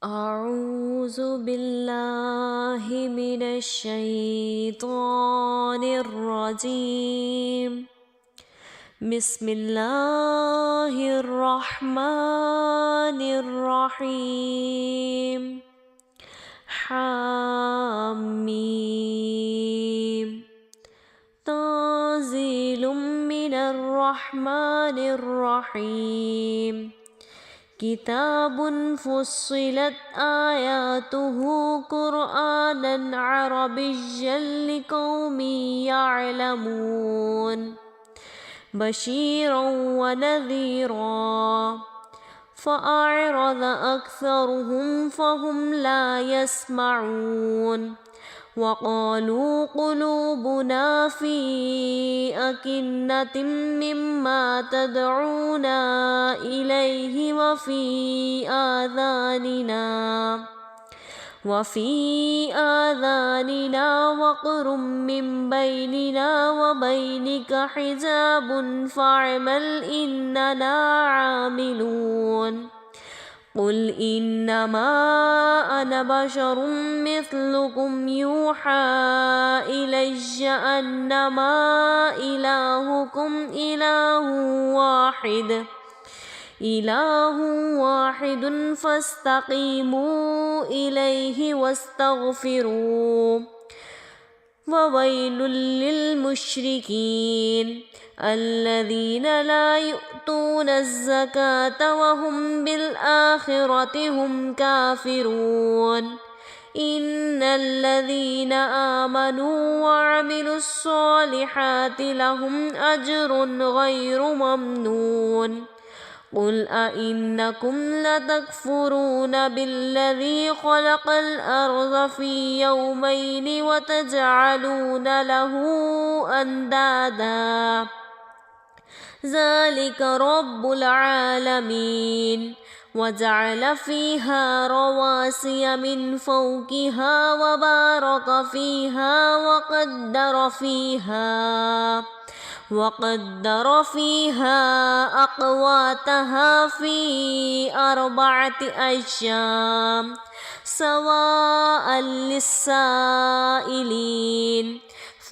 أعوذ بالله من الشيطان الرجيم. بسم الله الرحمن الرحيم. حميم. تنزيل من الرحمن الرحيم. كتاب فصلت آياته قرآنا عربيا لقوم يعلمون بشيرا ونذيرا فأعرض أكثرهم فهم لا يسمعون وقالوا قلوبنا في أكنة مما تدعونا إليه وفي آذاننا وقر من بيننا وبينك حجاب فاعمل إننا عاملون. قل إنما أنا بشر مثلكم يوحى إلي أنما إلهكم إله واحد فاستقيموا إليه واستغفروه. وويل للمشركين الذين لا يؤتون الزكاة وهم بالآخرة هم كافرون. إن الذين آمنوا وعملوا الصالحات لهم أجر غير ممنون. قل أئنكم لتكفرون بالذي خلق الأرض في يومين وتجعلون له أندادا ذلك رب العالمين. وجعل فيها رواسي من فوقها وبارك فيها وقدر فيها أقواتها في 4 أيام سواء للسائلين.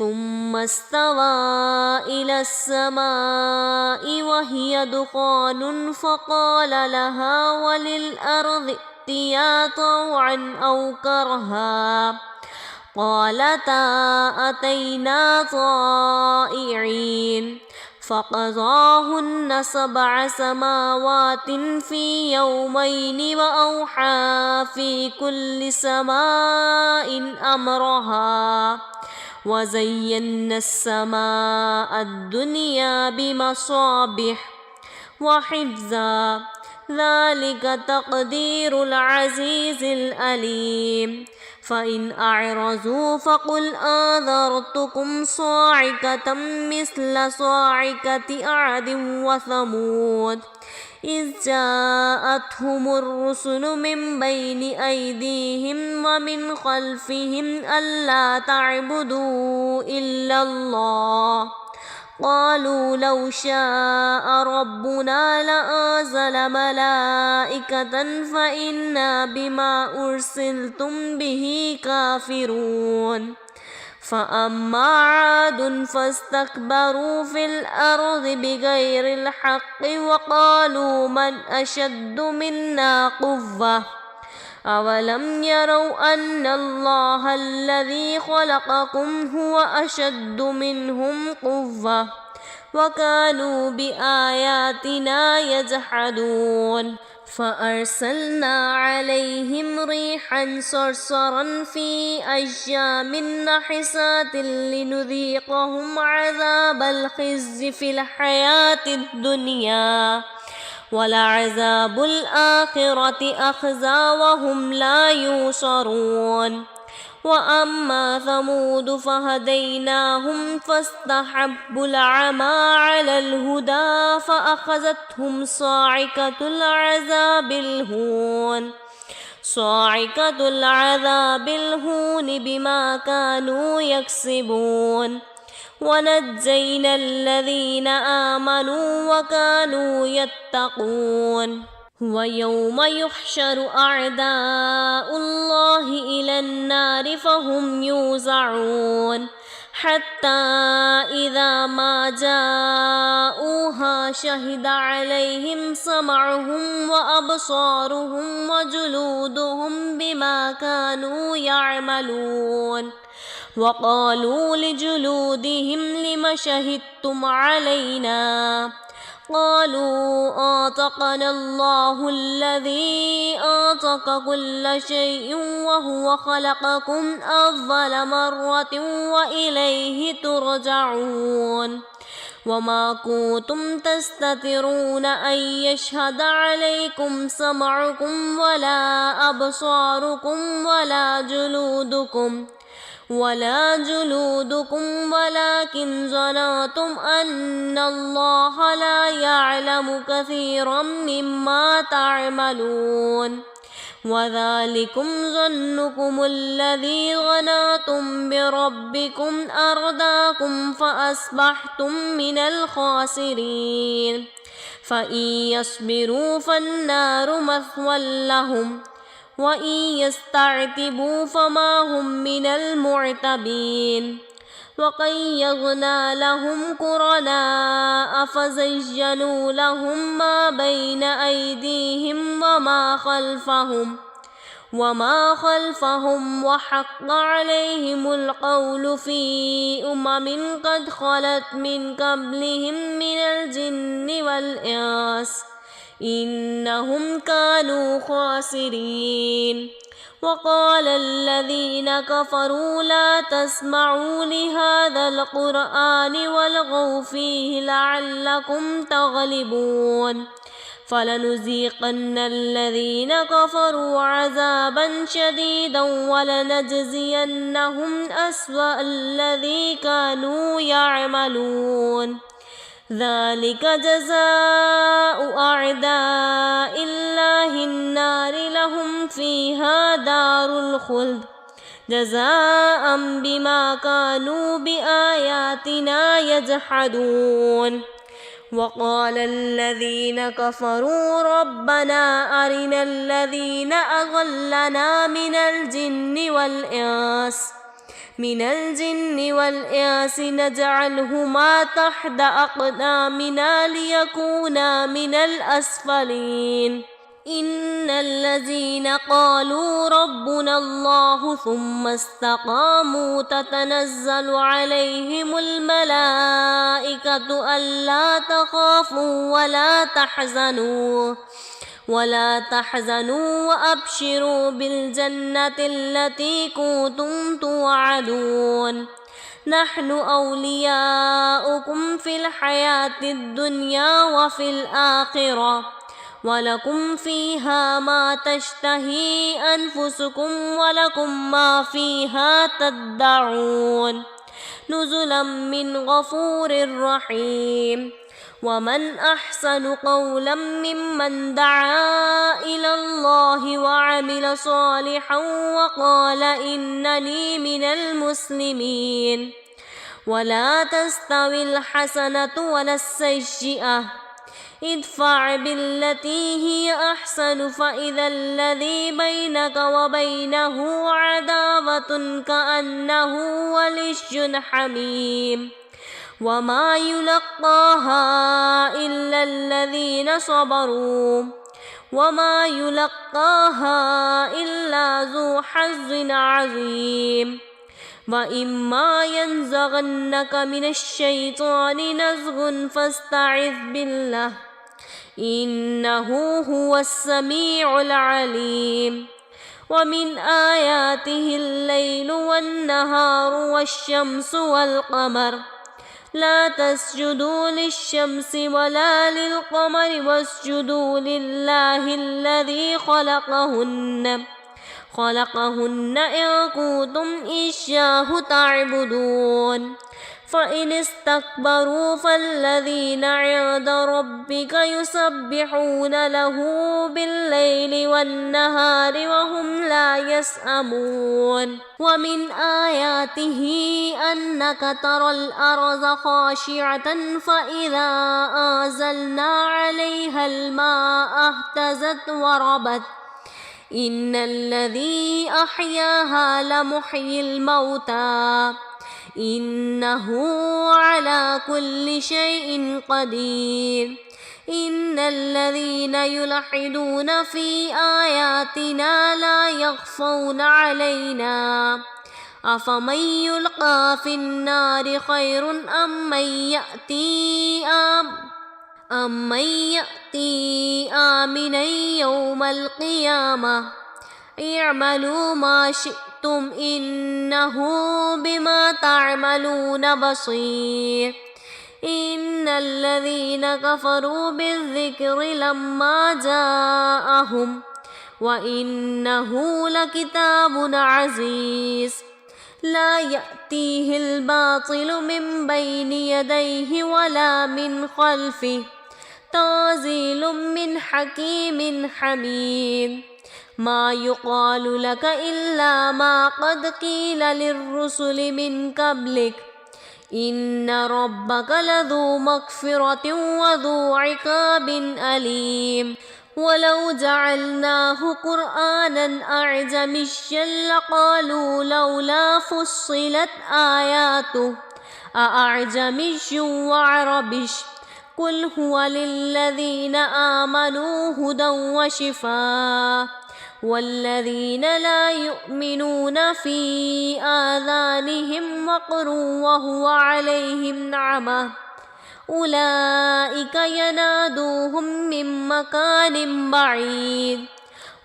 ثم استوى إلى السماء وهي دخان فقال لها وللأرض ائتيا طوعا أو كرها قالتا أتينا طائعين. فقضاهن 7 سماوات في يومين وأوحى في كل سماء أمرها وزينا السماء الدنيا بمصابيح وحفظا ذلك تقدير العزيز الأليم. فإن أعرضوا فقل أنذرتكم صاعقة مثل صاعقة عاد وثمود إذ جاءتهم الرسل من بين أيديهم ومن خلفهم ألا تعبدوا إلا الله قالوا لو شاء ربنا لأنزل ملائكة فإنا بما أرسلتم به كافرون. فأما عاد فاستكبروا في الأرض بغير الحق وقالوا من أشد منا قوة أولم يروا أن الله الذي خلقكم هو أشد منهم قوة وكانوا بآياتنا يجحدون. فأرسلنا عليهم ريحا صرصرا في أيام نحسات لنذيقهم عذاب الخزي في الحياة الدنيا ولعذاب الآخرة أخزى وهم لا ينصرون. وأما ثمود فهديناهم فاستحبوا العمى على الهدى فأخذتهم صاعقة العذاب الهون بما كانوا يكسبون. ونجينا الذين آمنوا وكانوا يتقون ويوم يحشر أعداء الله إلى النار فهم يوزعون حتى إذا ما جاءوها شهد عليهم سمعهم وأبصارهم وجلودهم بما كانوا يعملون وقالوا لجلودهم لم شهدتم علينا قالوا آنطقنا الله الذي أنطق كل شيء وهو خلقكم أول مرة وإليه ترجعون وما كنتم تستترون أن يشهد عليكم سمعكم ولا أبصاركم ولا جلودكم ولكن ظننتم أن الله لا يعلم كثيرا مما تعملون وذلكم ظنكم الذي ظننتم بربكم أرداكم فأصبحتم من الخاسرين فإن يصبروا فالنار مثوى لهم وإن يستعتبوا فما هم من المعتبين وقيضنا لهم قرناء فزينوا لهم ما بين أيديهم وما خلفهم وحق عليهم القول في قد خلت من قبلهم من الجن والإنس إنهم كانوا خاسرين وقال الذين كفروا لا تسمعوا لهذا القرآن والغوا فيه لعلكم تغلبون فلنذيقن الذين كفروا عذابا شديدا ولنجزينهم أسوأ الذي كانوا يعملون ذلك جزاء أعداء الله النار لهم فيها دار الخلد جزاء بما كانوا بآياتنا يجحدون وقال الذين كفروا ربنا أرنا الذين أضلنا من الجن والإنس نجعلهما تحت أقدامنا ليكونا من الأسفلين إن الذين قالوا ربنا الله ثم استقاموا تتنزل عليهم الملائكة ألا تخافوا ولا تحزنوا وأبشروا بالجنة التي كنتم توعدون نحن أولياؤكم في الحياة الدنيا وفي الآخرة ولكم فيها ما تشتهي أنفسكم ولكم ما فيها تدعون نزلا من غفور رحيم ومن أحسن قولا ممن دعا إلى الله وعمل صالحا وقال إنني من المسلمين ولا تستوي الحسنة ولا السيئة ادفع بالتي هي أحسن فإذا الذي بينك وبينه عداوة كأنه ولي حميم وما يلقاها إلا الذين صبروا وما يلقاها إلا ذو حظ عظيم وإما ينزغنك من الشيطان نزغ فاستعذ بالله إنه هو السميع العليم ومن آياته الليل والنهار والشمس والقمر لا تسجدوا للشمس ولا للقمر واسجدوا لله الذي خلقهن إن كنتم إياه تعبدون فإن استكبروا فالذين عند ربك يسبحون له بالليل والنهار وهم لا يسأمون ومن آياته أنك ترى الأرض خاشعة فإذا أنزلنا عليها الماء اهتزت وربت إن الذي أحياها لمحيي الموتى إنه على كل شيء قدير إن الذين يلحدون في آياتنا لا يخفون علينا أفمن يلقى في النار خير أم من يأتي آمنا يوم القيامة اعملوا ما شئتم إنه بما تعملون بصير إن الذين كفروا بالذكر لما جاءهم وإنه لكتاب عزيز لا يأتيه الباطل من بين يديه ولا من خلفه تنزيل من حكيم حميد ما يقال لك إلا ما قد قيل للرسل من قبلك إن ربك لذو مغفرة وذو عقاب أليم ولو جعلناه قرآنا أعجميا لقالوا لولا فصلت آياته أأعجمي وعربي قل هو للذين آمنوا هدى وشفاء والذين لا يؤمنون في آذانهم وقر وهو عليهم عمى أولئك ينادوهم من مكان بعيد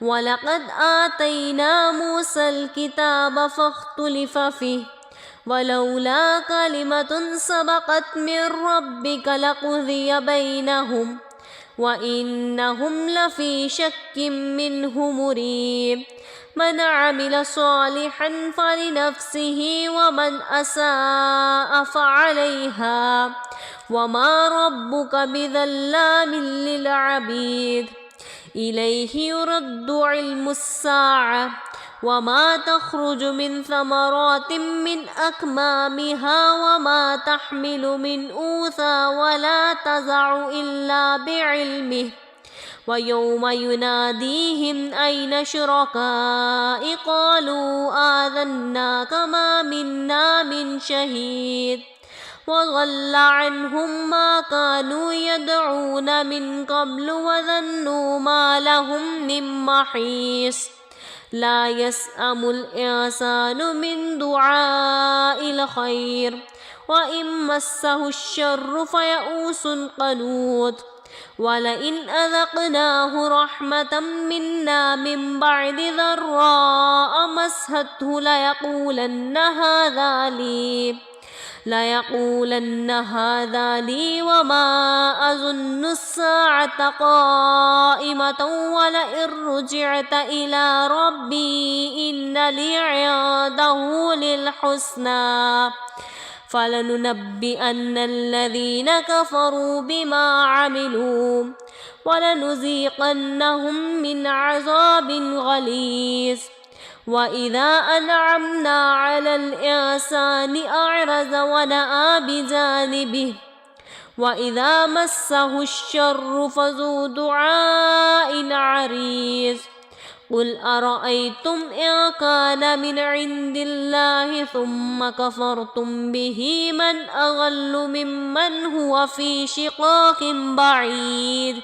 ولقد آتينا موسى الكتاب فاختلف فيه ولولا كلمة سبقت من ربك لقضي بينهم وإنهم لفي شك منه مريب من عمل صالحا فلنفسه ومن أساء فعليها وما ربك بظلام للعبيد إليه يرد علم الساعة وما تخرج من ثمرات من أكمامها وما تحمل من أنثى ولا تضع إلا بعلمه ويوم يناديهم أين شركائي قالوا آذناك ما منا من شهيد وضل عنهم ما كانوا يدعون من قبل وظنوا ما لهم من محيص لا يسأم الإنسان من دعاء الخير وإن مسه الشر فيئوس قنوط ولئن أذقناه رحمة منا من بعد ضراء مسته ليقولن هذا لي وما أظن الساعة قائمة ولئن رجعت إلى ربي إن لي عنده للحسنى فلننبئن الذين كفروا بما عملوا ولنذيقنهم من عذاب غليظ وإذا أنعمنا على الإنسان أعرض ونأى بجانبه وإذا مسه الشر فذو دعاء عريض قل أرأيتم إن كان من عند الله ثم كفرتم به من أضل ممن هو في شقاق بعيد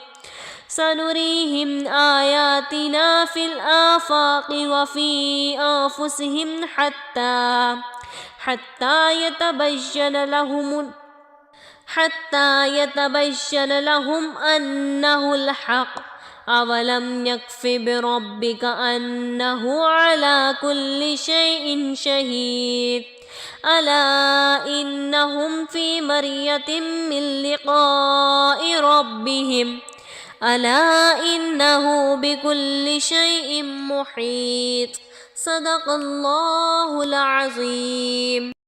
سنريهم آياتنا في الآفاق وفي أنفسهم حتى يتبين لهم أنه الحق أولم يكف بربك أنه على كل شيء شهيد ألا إنهم في مرية من لقاء ربهم ألا إنه بكل شيء محيط صدق الله العظيم.